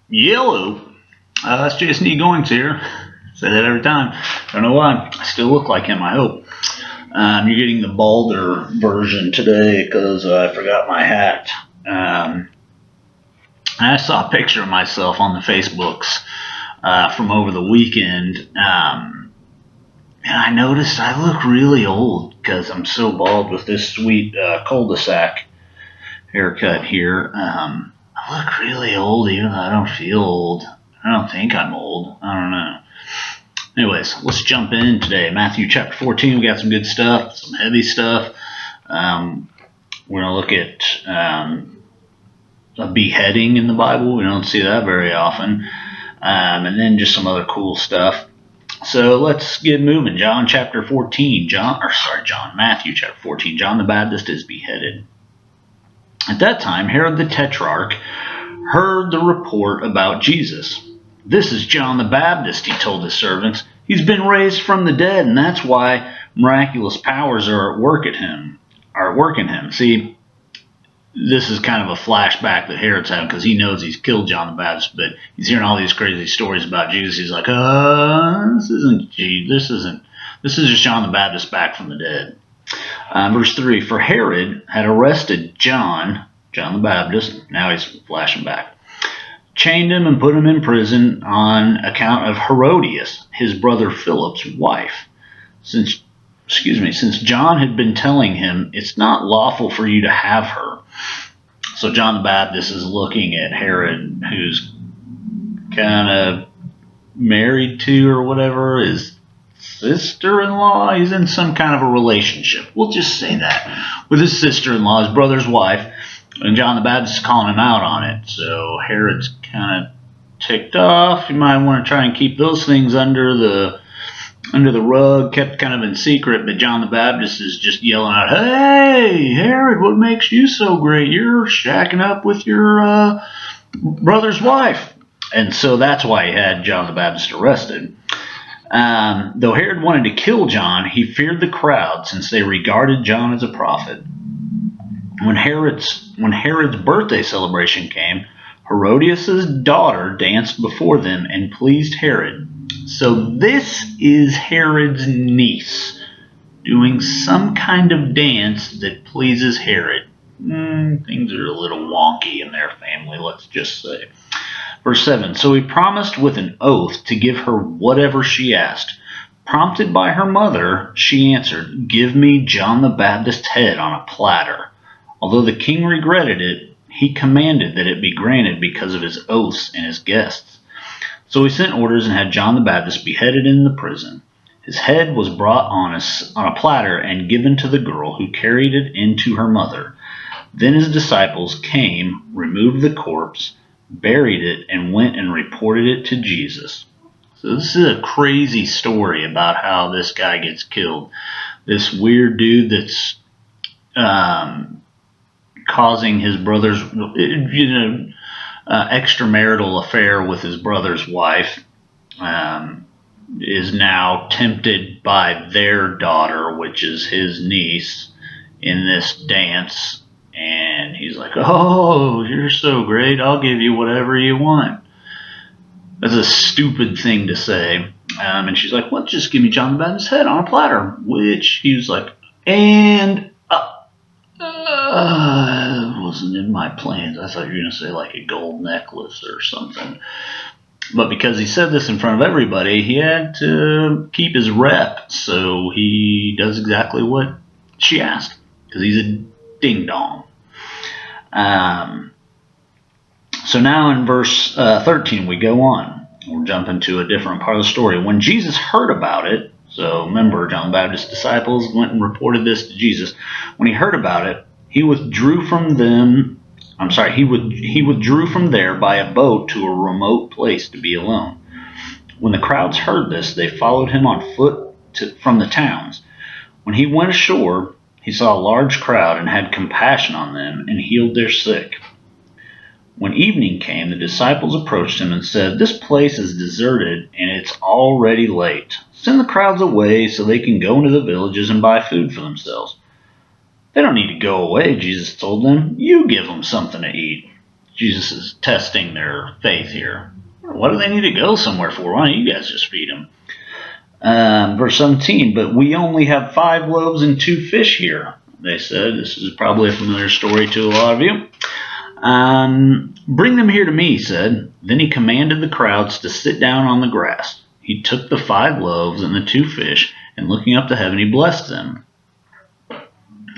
Yellow. It's Jason E. Goings here. Say that every time. Don't know why. I still look like him, I hope. You're getting the balder version today because I forgot my hat. I saw a picture of myself on the Facebooks from over the weekend. And I noticed I look really old because I'm so bald with this sweet cul-de-sac haircut here. I look really old even though I don't feel old. I don't think I'm old. I don't know. Anyways, let's jump in today. Matthew chapter 14. We got some good stuff, some heavy stuff. We're going to look at a beheading in the Bible. We don't see that very often. And then just some other cool stuff. So let's get moving. Matthew chapter 14. John the Baptist is beheaded. At that time, Herod the Tetrarch heard the report about Jesus. "This is John the Baptist," he told his servants. "He's been raised from the dead, and that's why miraculous powers are at work in him." See, this is kind of a flashback that Herod's having because he knows he's killed John the Baptist, but he's hearing all these crazy stories about Jesus. He's like, this is just John the Baptist back from the dead. Verse 3, "For Herod had arrested John the Baptist," now he's flashing back, "chained him and put him in prison on account of Herodias, his brother Philip's wife. Since John had been telling him, 'It's not lawful for you to have her.'" So John the Baptist is looking at Herod, who's kind of married to or whatever, his sister-in-law. He's in some kind of a relationship. We'll just say that. With his sister-in-law, his brother's wife. And John the Baptist is calling him out on it. So Herod's kind of ticked off. You might want to try and keep those things under the rug, kept kind of in secret. But John the Baptist is just yelling out, "Hey, Herod, what makes you so great? You're shacking up with your brother's wife." And so that's why he had John the Baptist arrested. Though Herod wanted to kill John, he feared the crowd since they regarded John as a prophet. When Herod's birthday celebration came, Herodias' daughter danced before them and pleased Herod. So this is Herod's niece doing some kind of dance that pleases Herod. Things are a little wonky in their family, let's just say. Verse 7, "So he promised with an oath to give her whatever she asked. Prompted by her mother, she answered, 'Give me John the Baptist's head on a platter.' Although the king regretted it, he commanded that it be granted because of his oaths and his guests. So he sent orders and had John the Baptist beheaded in the prison. His head was brought on a platter and given to the girl, who carried it in to her mother. Then his disciples came, removed the corpse, buried it, and went and reported it to Jesus." So this is a crazy story about how this guy gets killed. This weird dude that's causing his brother's extramarital affair with his brother's wife is now tempted by their daughter, which is his niece, in this dance. And he's like, "Oh, you're so great. I'll give you whatever you want." That's a stupid thing to say. And she's like, "Well, just give me John the Baptist's head on a platter." Which he was like, it wasn't in my plans. I thought you were going to say like a gold necklace or something. But because he said this in front of everybody, he had to keep his rep. So he does exactly what she asked. Because he's a ding-dong. So now in verse 13 we go on. We're jumping to a different part of the story. When Jesus heard about it, so remember John the Baptist's disciples went and reported this to Jesus. When he heard about it, he withdrew from there by a boat to a remote place to be alone. When the crowds heard this, they followed him on foot from the towns. When he went ashore, he saw a large crowd and had compassion on them and healed their sick. When evening came, the disciples approached him and said, "This place is deserted and it's already late. Send the crowds away so they can go into the villages and buy food for themselves." "They don't need to go away," Jesus told them. "You give them something to eat." Jesus is testing their faith here. What do they need to go somewhere for? Why don't you guys just feed them? Verse 17, but we only have 5 loaves and 2 fish here, they said. This is probably a familiar story to a lot of you. Bring them here to me, he said. Then he commanded the crowds to sit down on the grass. He took the 5 loaves and the 2 fish, and looking up to heaven, he blessed them.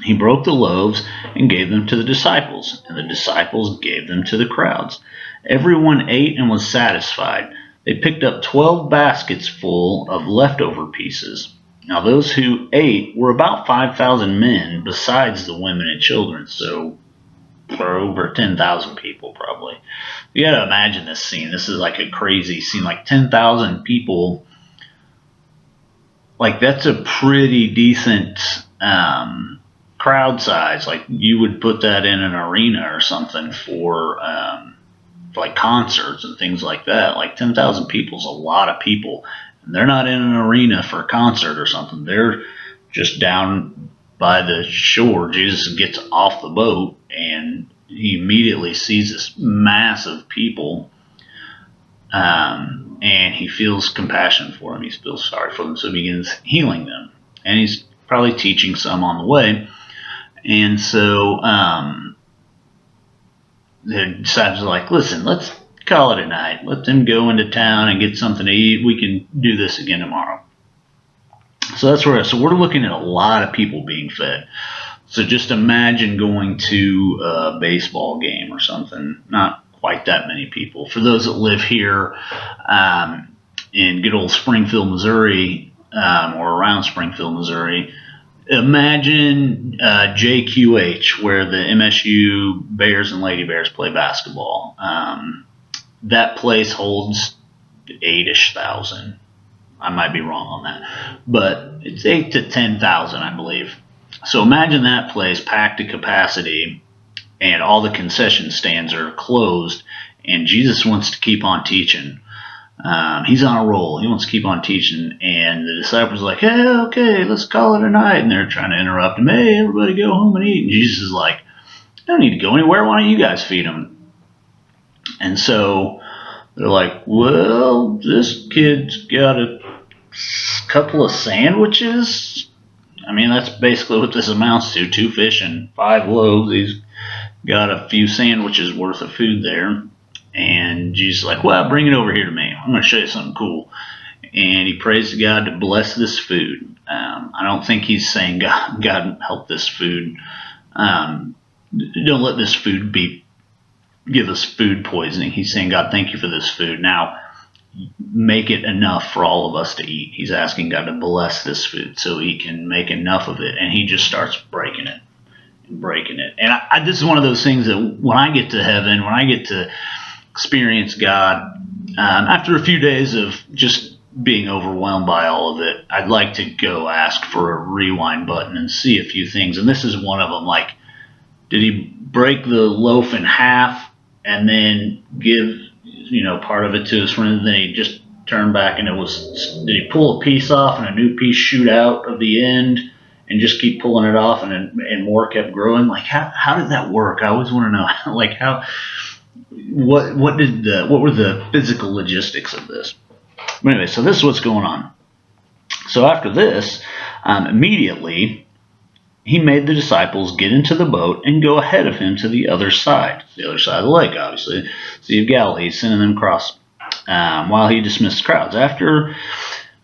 He broke the loaves and gave them to the disciples, and the disciples gave them to the crowds. Everyone ate and was satisfied. They picked up 12 baskets full of leftover pieces. Now those who ate were about 5,000 men, besides the women and children, so for over 10,000 people probably. You gotta imagine this scene. This is like a crazy scene, like 10,000 people. Like that's a pretty decent crowd size. Like you would put that in an arena or something for like concerts and things like that. Like 10,000 people is a lot of people. And they're not in an arena for a concert or something. They're just down by the shore. Jesus gets off the boat and he immediately sees this mass of people, and he feels compassion for them. He feels sorry for them, so he begins healing them. And he's probably teaching some on the way. And so the disciples are like, listen, let's call it a night. Let them go into town and get something to eat. We can do this again tomorrow. So that's where. So we're looking at a lot of people being fed. So just imagine going to a baseball game or something. Not quite that many people. For those that live here in good old Springfield, Missouri, or around Springfield, Missouri, imagine JQH, where the MSU Bears and Lady Bears play basketball. That place holds 8-ish thousand. I might be wrong on that, but it's 8 to 10,000, I believe. So imagine that place packed to capacity, and all the concession stands are closed, and Jesus wants to keep on teaching. He's on a roll. He wants to keep on teaching, and the disciples are like, hey, okay, let's call it a night, and they're trying to interrupt him. Hey, everybody go home and eat. And Jesus is like, I don't need to go anywhere. Why don't you guys feed them? And so they're like, well, this kid's got a couple of sandwiches. I mean, that's basically what this amounts to. 2 fish and 5 loaves. He's got a few sandwiches worth of food there. And Jesus is like, well, bring it over here to me. I'm going to show you something cool. And he prays to God to bless this food. I don't think he's saying, God help this food. Don't let this food give us food poisoning. He's saying, God, thank you for this food. Now, make it enough for all of us to eat. He's asking God to bless this food so he can make enough of it. And he just starts breaking it and breaking it. And this is one of those things that when I get to heaven, when I get to experience God, after a few days of just being overwhelmed by all of it, I'd like to go ask for a rewind button and see a few things. And this is one of them. Like, did he break the loaf in half and then give part of it to his friend, and then he just turned back and did he pull a piece off and a new piece shoot out of the end and just keep pulling it off and more kept growing? Like, how did that work? I always want to know, like, what were the physical logistics of this? But anyway, so this is what's going on. So after this, immediately he made the disciples get into the boat and go ahead of him to the other side of the lake, obviously, Sea of Galilee, sending them across while he dismissed the crowds. After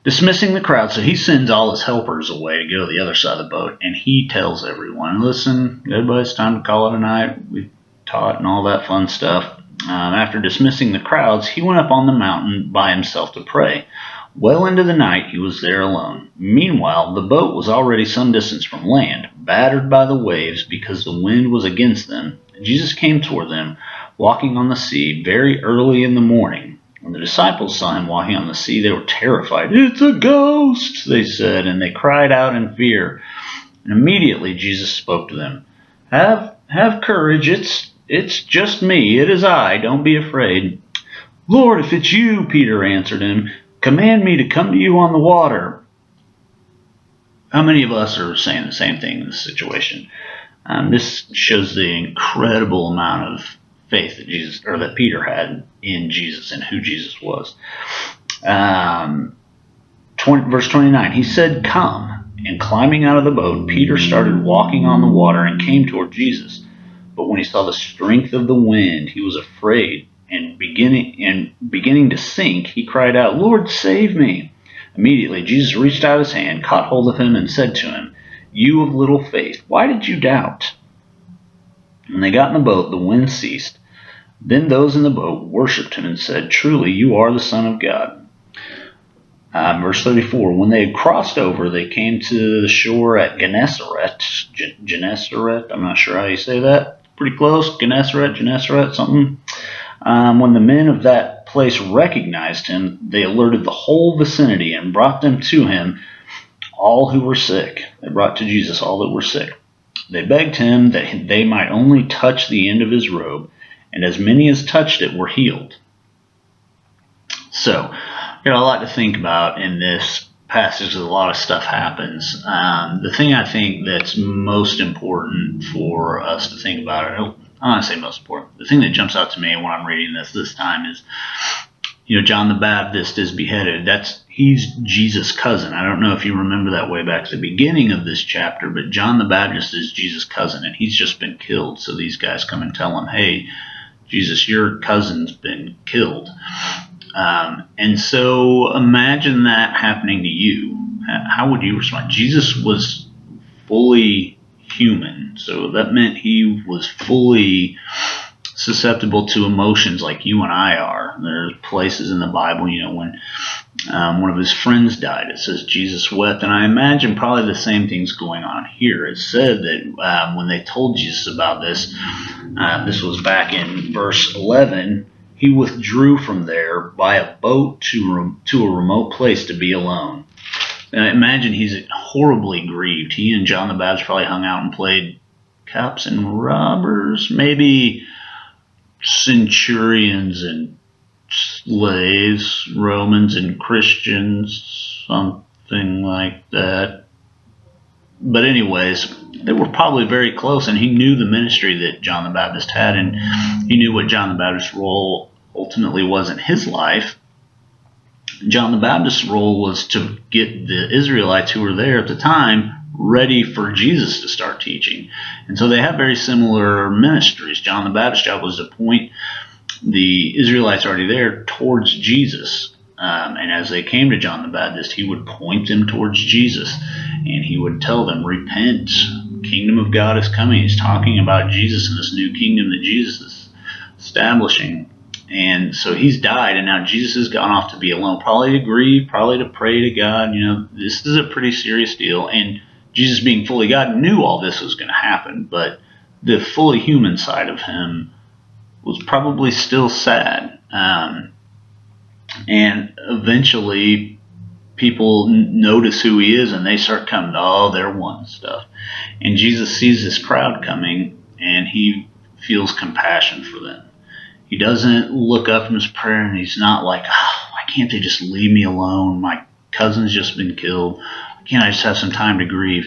dismissing the crowd, so he sends all his helpers away to go to the other side of the boat, and he tells everyone, listen, everybody, it's time to call it a night. We've taught and all that fun stuff. After dismissing the crowds, he went up on the mountain by himself to pray. Well into the night, he was there alone. Meanwhile, the boat was already some distance from land, battered by the waves because the wind was against them. Jesus came toward them, walking on the sea very early in the morning. When the disciples saw him walking on the sea, they were terrified. It's a ghost, they said, and they cried out in fear. And immediately Jesus spoke to them. Have courage, it's just me, it is I, don't be afraid. Lord, if it's you, Peter answered him, command me to come to you on the water. How many of us are saying the same thing in this situation? This shows the incredible amount of faith that Jesus, or that Peter had in Jesus and who Jesus was. Verse 29, he said, "Come." And climbing out of the boat, Peter started walking on the water and came toward Jesus. But when he saw the strength of the wind, he was afraid, and beginning to sink, he cried out, "Lord, save me." Immediately Jesus reached out his hand, caught hold of him, and said to him, "You of little faith, why did you doubt?" When they got in the boat, the wind ceased. Then those in the boat worshipped him and said, "Truly, you are the Son of God." Verse 34, when they had crossed over, they came to the shore at Gennesaret. Gennesaret, I'm not sure how you say that. Pretty close. Gennesaret, something. When the men of that place recognized him, they alerted the whole vicinity and brought them to him, all who were sick. They brought to Jesus all that were sick. They begged him that they might only touch the end of his robe, and as many as touched it were healed. So, a lot to think about in this passage. A lot of stuff happens. The thing I think that's most important for us to think about, I don't want to say most important, the thing that jumps out to me when I'm reading this time is, John the Baptist is beheaded. He's Jesus' cousin. I don't know if you remember that way back at the beginning of this chapter, but John the Baptist is Jesus' cousin, and he's just been killed. So these guys come and tell him, "Hey, Jesus, your cousin's been killed." And so imagine that happening to you. How would you respond? Jesus was fully human, so that meant he was fully susceptible to emotions like you and I are. There's places in the Bible, when one of his friends died, it says Jesus wept, and I imagine probably the same thing's going on here. It said that when they told Jesus about this, this was back in verse 11, he withdrew from there by a boat to a remote place to be alone. And I imagine he's horribly grieved. He and John the Baptist probably hung out and played cops and robbers, maybe centurions and slaves, Romans and Christians, something like that. But anyways, they were probably very close, and he knew the ministry that John the Baptist had, and he knew what John the Baptist's role ultimately was in his life. John the Baptist's role was to get the Israelites who were there at the time ready for Jesus to start teaching. And so they have very similar ministries. John the Baptist's job was to point the Israelites already there towards Jesus. And as they came to John the Baptist, he would point them towards Jesus, and he would tell them, "Repent, the kingdom of God is coming." He's talking about Jesus and this new kingdom that Jesus is establishing. And so he's died, and now Jesus has gone off to be alone, probably to grieve, probably to pray to God. This is a pretty serious deal. And Jesus, being fully God, knew all this was going to happen, but the fully human side of him was probably still sad. And eventually people notice who he is, and they start coming, "Oh, they're wanting stuff." And Jesus sees this crowd coming, and he feels compassion for them. He doesn't look up from his prayer, and he's not like, "Oh, why can't they just leave me alone? My cousin's just been killed. Why can't I just have some time to grieve?"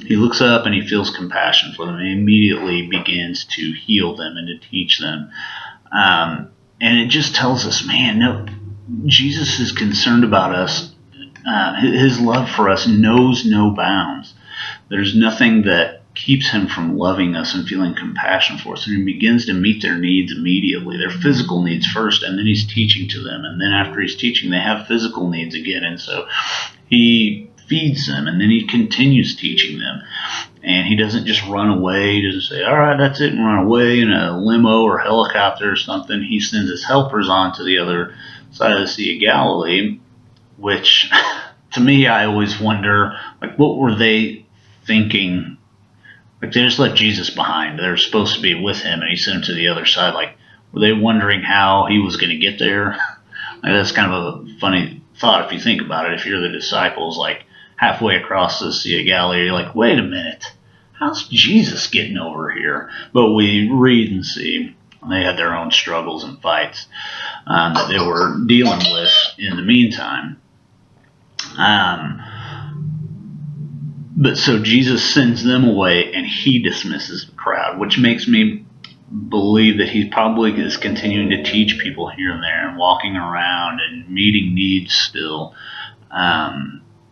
He looks up and he feels compassion for them, and immediately begins to heal them and to teach them. And it just tells us, man, no, Jesus is concerned about us. His love for us knows no bounds. There's nothing that keeps him from loving us and feeling compassion for us. And he begins to meet their needs immediately, their physical needs first, and then he's teaching to them. And then after he's teaching, they have physical needs again. And so he feeds them, and then he continues teaching them. And he doesn't just run away. He doesn't say, "All right, that's it," and run away in a limo or helicopter or something. He sends his helpers on to the other side of the Sea of Galilee, which to me, I always wonder, what were they thinking? They just left Jesus behind. They're supposed to be with him, and he sent him to the other side. Were they wondering how he was going to get there? That's kind of a funny thought if you think about it. If you're the disciples, halfway across the Sea of Galilee, you're like, "Wait a minute, how's Jesus getting over here?" But we read and see they had their own struggles and fights that they were dealing with in the meantime. But so Jesus sends them away, and he dismisses the crowd, which makes me believe that he probably is continuing to teach people here and there and walking around and meeting needs still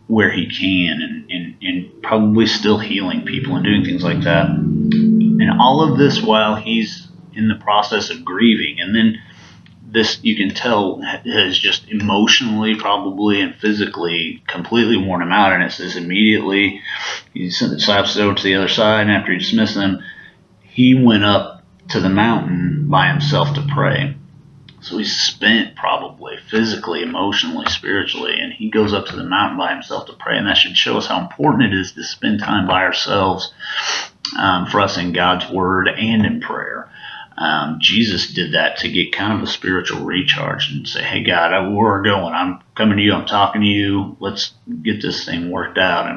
where he can, and probably still healing people and doing things like that. And all of this while he's in the process of grieving. And then this, you can tell, has just emotionally probably and physically completely worn him out. And it says immediately he slaps it over to the other side, and after he dismissed them, he went up to the mountain by himself to pray. So he's spent probably physically, emotionally, spiritually, and he goes up to the mountain by himself to pray. And that should show us how important it is to spend time by ourselves for us in God's word and in prayer. Jesus did that to get kind of a spiritual recharge and say, hey, God, we're going. I'm coming to you. I'm talking to you. Let's get this thing worked out.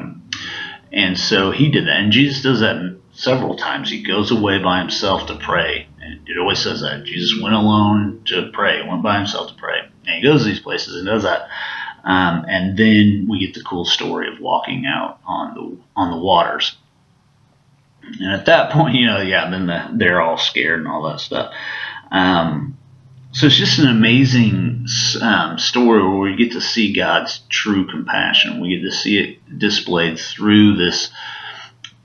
And so he did that. And Jesus does that several times. He goes away by himself to pray. And it always says that. Jesus went alone to pray, went by himself to pray. And he goes to these places and does that. And then we get the cool story of walking out on the waters. And at that point, then they're all scared and all that stuff. So it's just an amazing story where we get to see God's true compassion. We get to see it displayed through this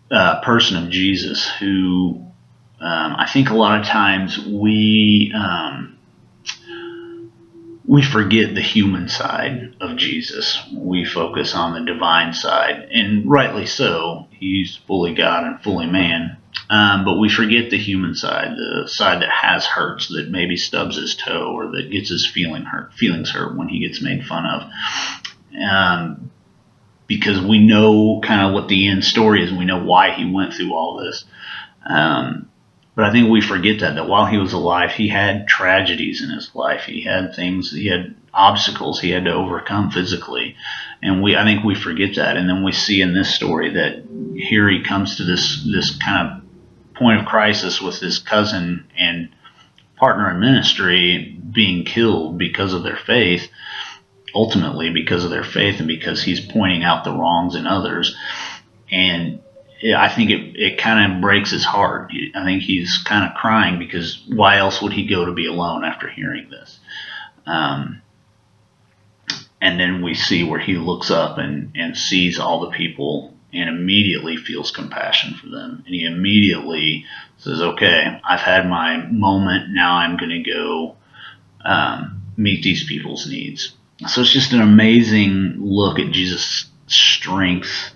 person of Jesus who I think a lot of times we forget the human side of Jesus. We focus on the divine side, and rightly so. He's fully God and fully man. But we forget the human side, the side that has hurts, that maybe stubs his toe or that gets his feelings hurt when he gets made fun of. Because we know kind of what the end story is, and we know why he went through all this. But I think we forget that while he was alive, he had tragedies in his life. He had things, he had obstacles he had to overcome physically. And I think we forget that. And then we see in this story that here he comes to this kind of point of crisis with his cousin and partner in ministry being killed because of their faith, ultimately because of their faith and because he's pointing out the wrongs in others. And I think it kind of breaks his heart. I think he's kind of crying because why else would he go to be alone after hearing this? And then we see where he looks up and sees all the people and immediately feels compassion for them. And he immediately says, okay, I've had my moment. Now I'm going to go meet these people's needs. So it's just an amazing look at Jesus' strength,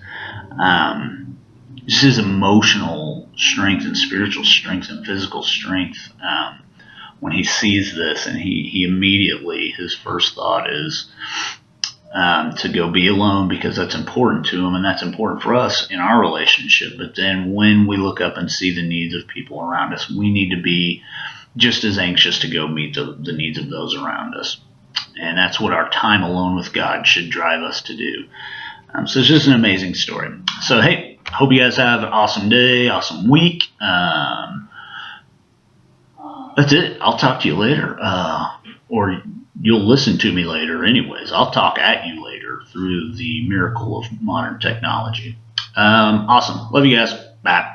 just his emotional strength and spiritual strength and physical strength when he sees this. And he immediately, his first thought is to go be alone because that's important to him and that's important for us in our relationship. But then when we look up and see the needs of people around us, we need to be just as anxious to go meet the needs of those around us. And that's what our time alone with God should drive us to do. So it's just an amazing story. So, hey, hope you guys have an awesome day, awesome week. That's it. I'll talk to you later. Or you'll listen to me later anyways. I'll talk at you later through the miracle of modern technology. Awesome. Love you guys. Bye.